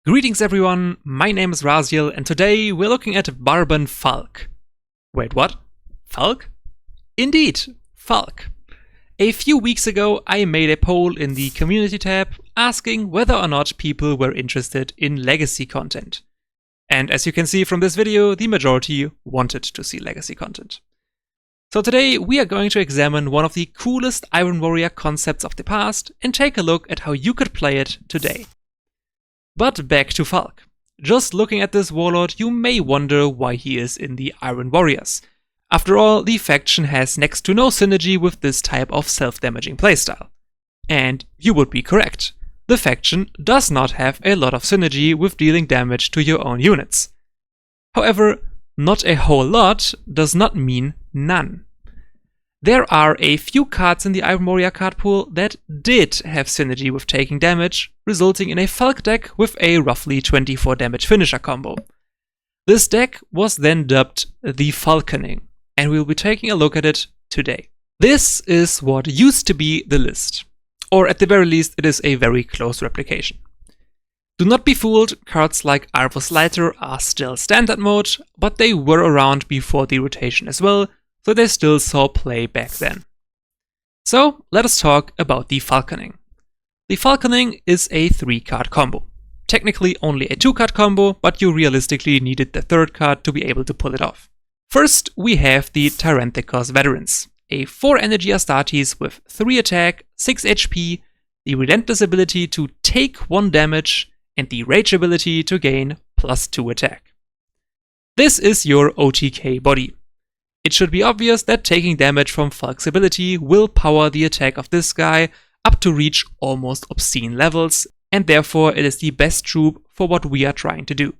Greetings everyone, my name is Raziel and today we're looking at Barban Falk. Wait, what? Falk? Indeed, Falk. A few weeks ago I made a poll in the community tab asking whether or not people were interested in legacy content. And as you can see from this video, the majority wanted to see legacy content. So today we are going to examine one of the coolest Iron Warrior concepts of the past and take a look at how you could play it today. But back to Falk. Just looking at this warlord, you may wonder why he is in the Iron Warriors. After all, the faction has next to no synergy with this type of self-damaging playstyle. And you would be correct. The faction does not have a lot of synergy with dealing damage to your own units. However, not a whole lot does not mean none. There are a few cards in the Iron Warrior card pool that did have synergy with taking damage, resulting in a Falk deck with a roughly 24 damage finisher combo. This deck was then dubbed the Falkening, and we'll be taking a look at it today. This is what used to be the list, or at the very least it is a very close replication. Do not be fooled, cards like Horus Heresy are still standard mode, but they were around before the rotation as well, so they still saw play back then. So let us talk about the Falkening. The Falkening is a 3-card combo. Technically only a 2-card combo, but you realistically needed the 3rd card to be able to pull it off. First we have the Tyranthikos Veterans, a 4 energy Astartes with 3 attack, 6 HP, the relentless ability to take 1 damage, and the rage ability to gain +2 attack. This is your OTK body. It should be obvious that taking damage from Falk's ability will power the attack of this guy up to reach almost obscene levels, and therefore it is the best troop for what we are trying to do.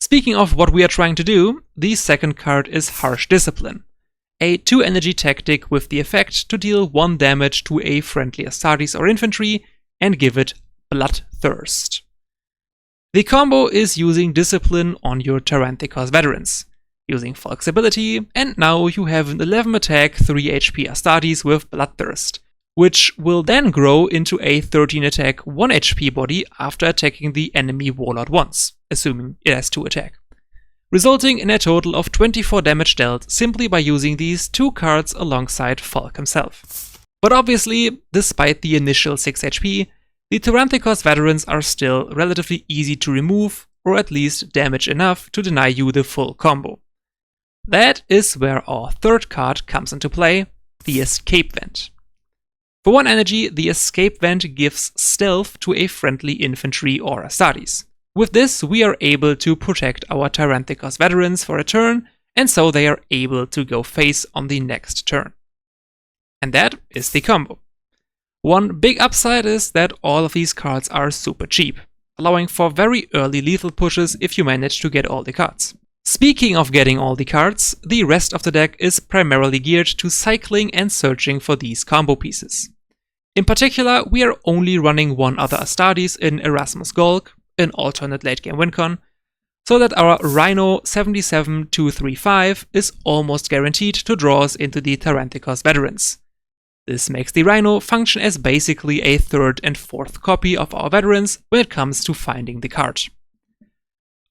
Speaking of what we are trying to do, the second card is Harsh Discipline, a 2 energy tactic with the effect to deal 1 damage to a friendly Astartes or infantry and give it Bloodthirst. The combo is using Discipline on your Tyranthikos Veterans, using Falk's ability, and now you have an 11 attack, 3 HP Astartes with Bloodthirst, which will then grow into a 13 attack, 1 HP body after attacking the enemy warlord once, assuming it has 2 attack, resulting in a total of 24 damage dealt simply by using these 2 cards alongside Falk himself. But obviously, despite the initial 6 HP, the Tyranthikos Veterans are still relatively easy to remove, or at least damage enough to deny you the full combo. That is where our 3rd card comes into play, the Escape Vent. For 1 energy, the Escape Vent gives stealth to a friendly infantry or Astartes. With this, we are able to protect our Tyranthikos Veterans for a turn, and so they are able to go face on the next turn. And that is the combo. One big upside is that all of these cards are super cheap, allowing for very early lethal pushes if you manage to get all the cards. Speaking of getting all the cards, the rest of the deck is primarily geared to cycling and searching for these combo pieces. In particular, we are only running 1 other Astartes in Erasmus Golg, an alternate late game wincon, so that our Rhino 77235 is almost guaranteed to draw us into the Tyranthikos Veterans. This makes the Rhino function as basically a 3rd and 4th copy of our Veterans when it comes to finding the card.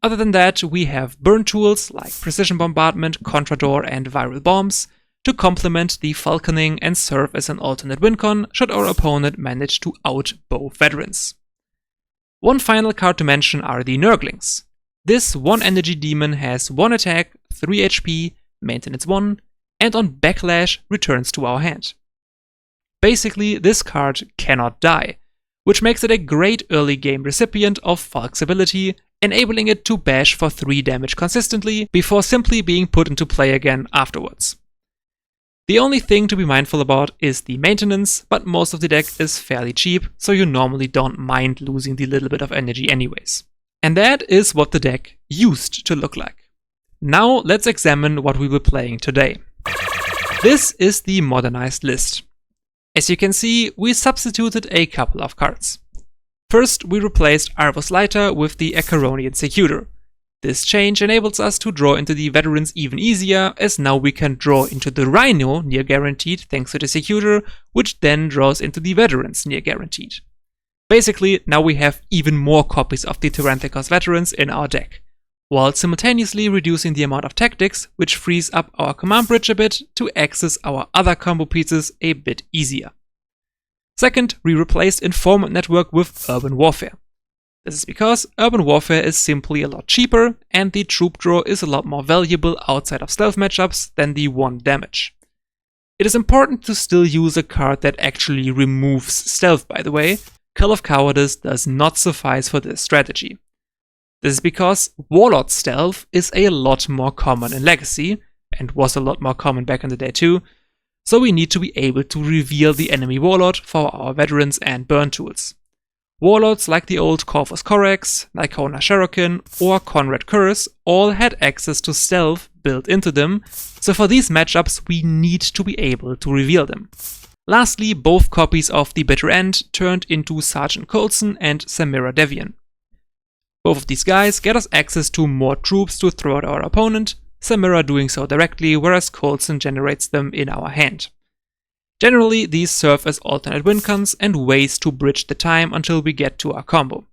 Other than that, we have burn tools like Precision Bombardment, Contrador, and Viral Bombs to complement the Falkening and serve as an alternate wincon should our opponent manage to out-bow Veterans. One final card to mention are the Nurglings. This 1 energy demon has 1 attack, 3 HP, maintenance 1, and on backlash returns to our hand. Basically, this card cannot die, which makes it a great early game recipient of Falk's ability, enabling it to bash for 3 damage consistently before simply being put into play again afterwards. The only thing to be mindful about is the maintenance, but most of the deck is fairly cheap, so you normally don't mind losing the little bit of energy anyways. And that is what the deck used to look like. Now let's examine what we will be playing today. This is the modernized list. As you can see, we substituted a couple of cards. First, we replaced Horus Heresy with the Acheronian Secutor. This change enables us to draw into the Veterans even easier, as now we can draw into the Rhino near guaranteed thanks to the Secutor, which then draws into the Veterans near guaranteed. Basically, now we have even more copies of the Tyranthikos veterans in our deck, while simultaneously reducing the amount of tactics, which frees up our command bridge a bit to access our other combo pieces a bit easier. Second, we replaced Informant Network with Urban Warfare. This is because Urban Warfare is simply a lot cheaper, and the troop draw is a lot more valuable outside of stealth matchups than the 1 damage. It is important to still use a card that actually removes stealth, by the way. Call of Cowardice does not suffice for this strategy. This is because Warlord stealth is a lot more common in Legacy, and was a lot more common back in the day too, so we need to be able to reveal the enemy Warlord for our veterans and burn tools. Warlords like the old Corvus Corax, Lycona Cherokee, or Conrad Curse all had access to stealth built into them, so for these matchups we need to be able to reveal them. Lastly, both copies of the Bitter End turned into Sergeant Coulson and Samira Devian. Both of these guys get us access to more troops to throw at our opponent, Samira doing so directly, whereas Coulson generates them in our hand. Generally, these serve as alternate wincons and ways to bridge the time until we get to our combo.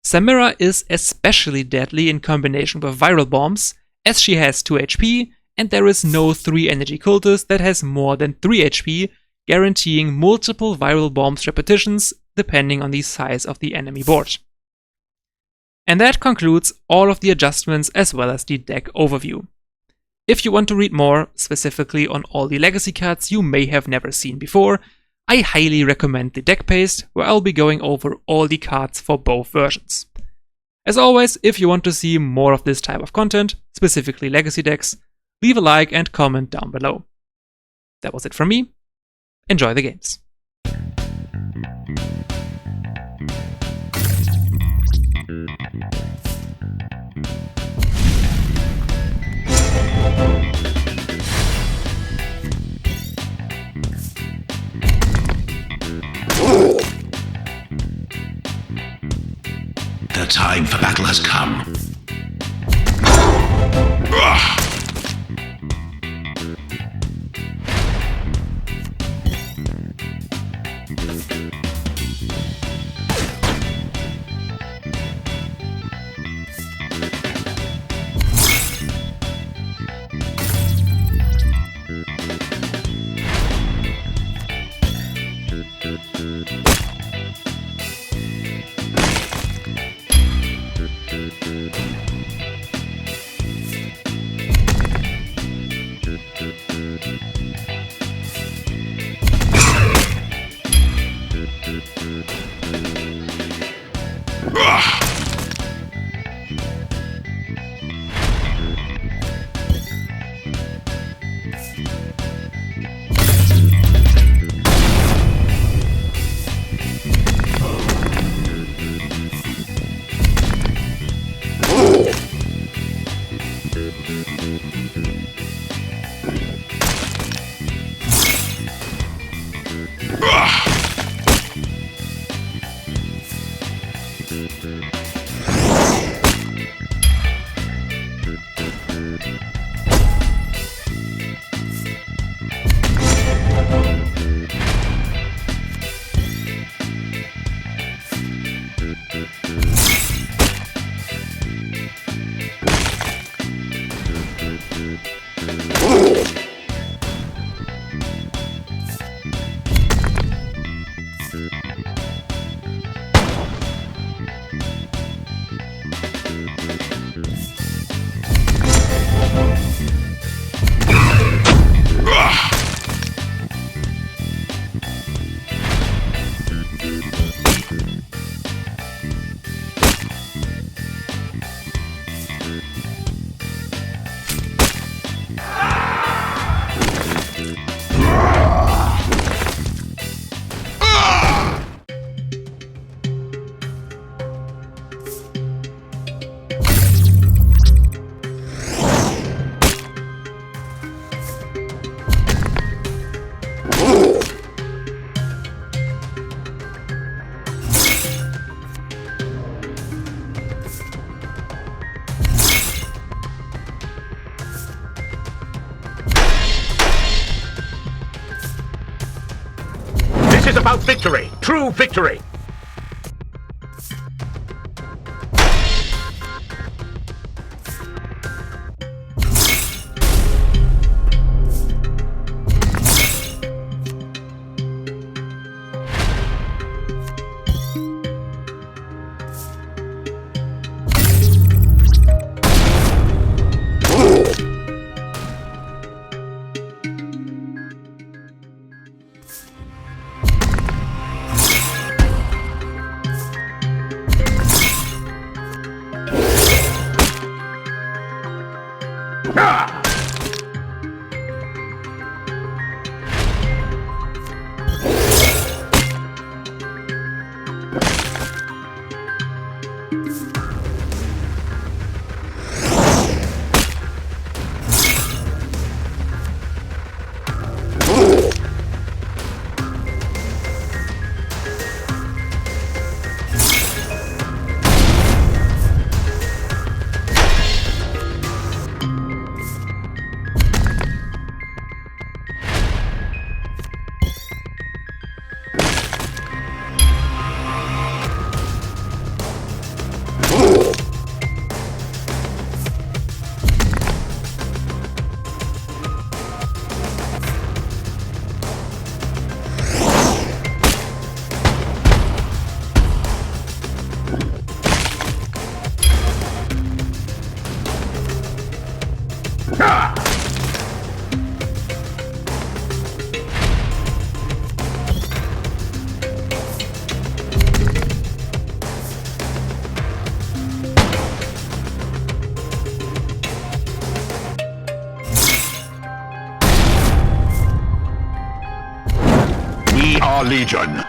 Samira is especially deadly in combination with Viral Bombs, as she has 2 HP, and there is no 3 energy cultist that has more than 3 HP, guaranteeing multiple Viral Bombs repetitions depending on the size of the enemy board. And that concludes all of the adjustments as well as the deck overview. If you want to read more, specifically on all the legacy cards you may have never seen before, I highly recommend the deck paste, where I'll be going over all the cards for both versions. As always, if you want to see more of this type of content, specifically legacy decks, leave a like and comment down below. That was it from me. Enjoy the games. The time for battle has come. This is about victory, true victory. our legion.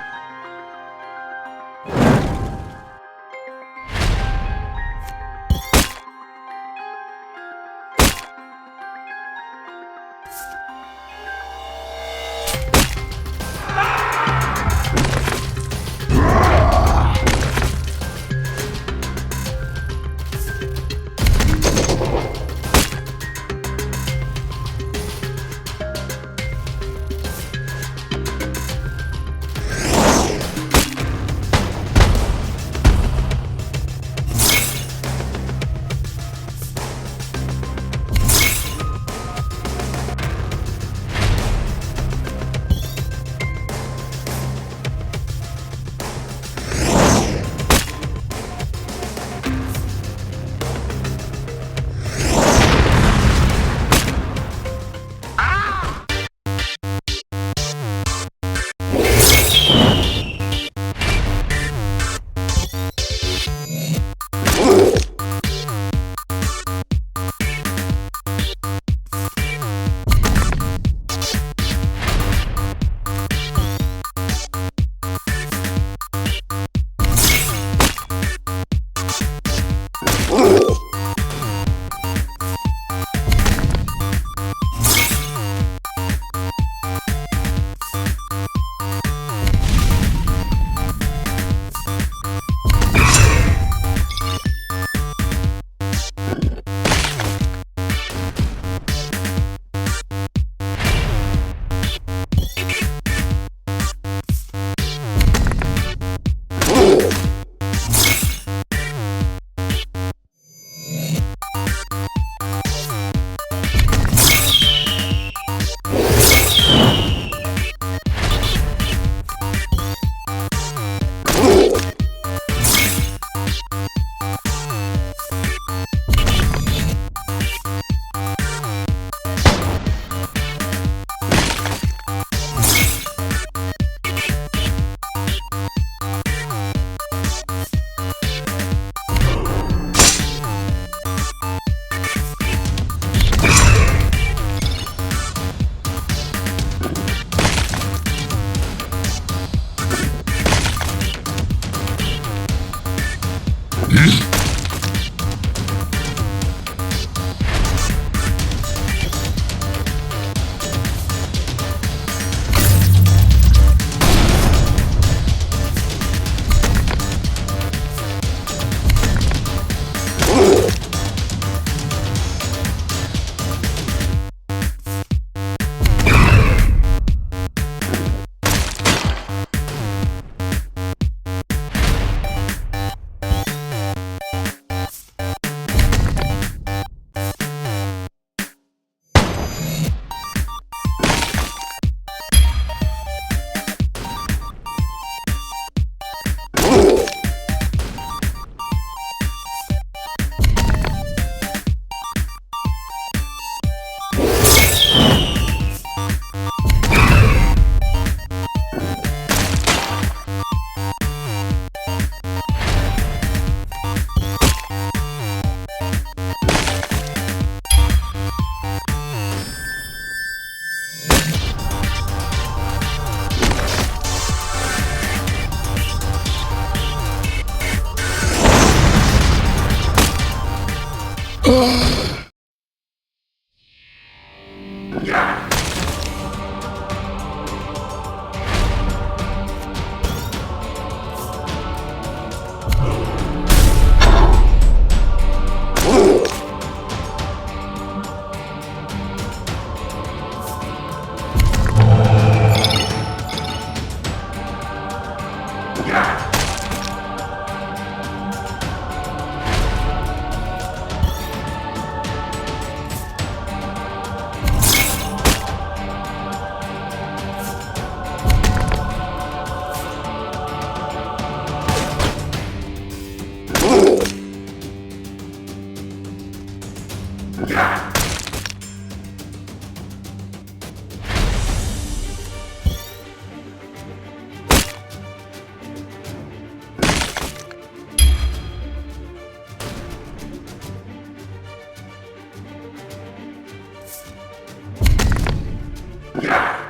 Yeah.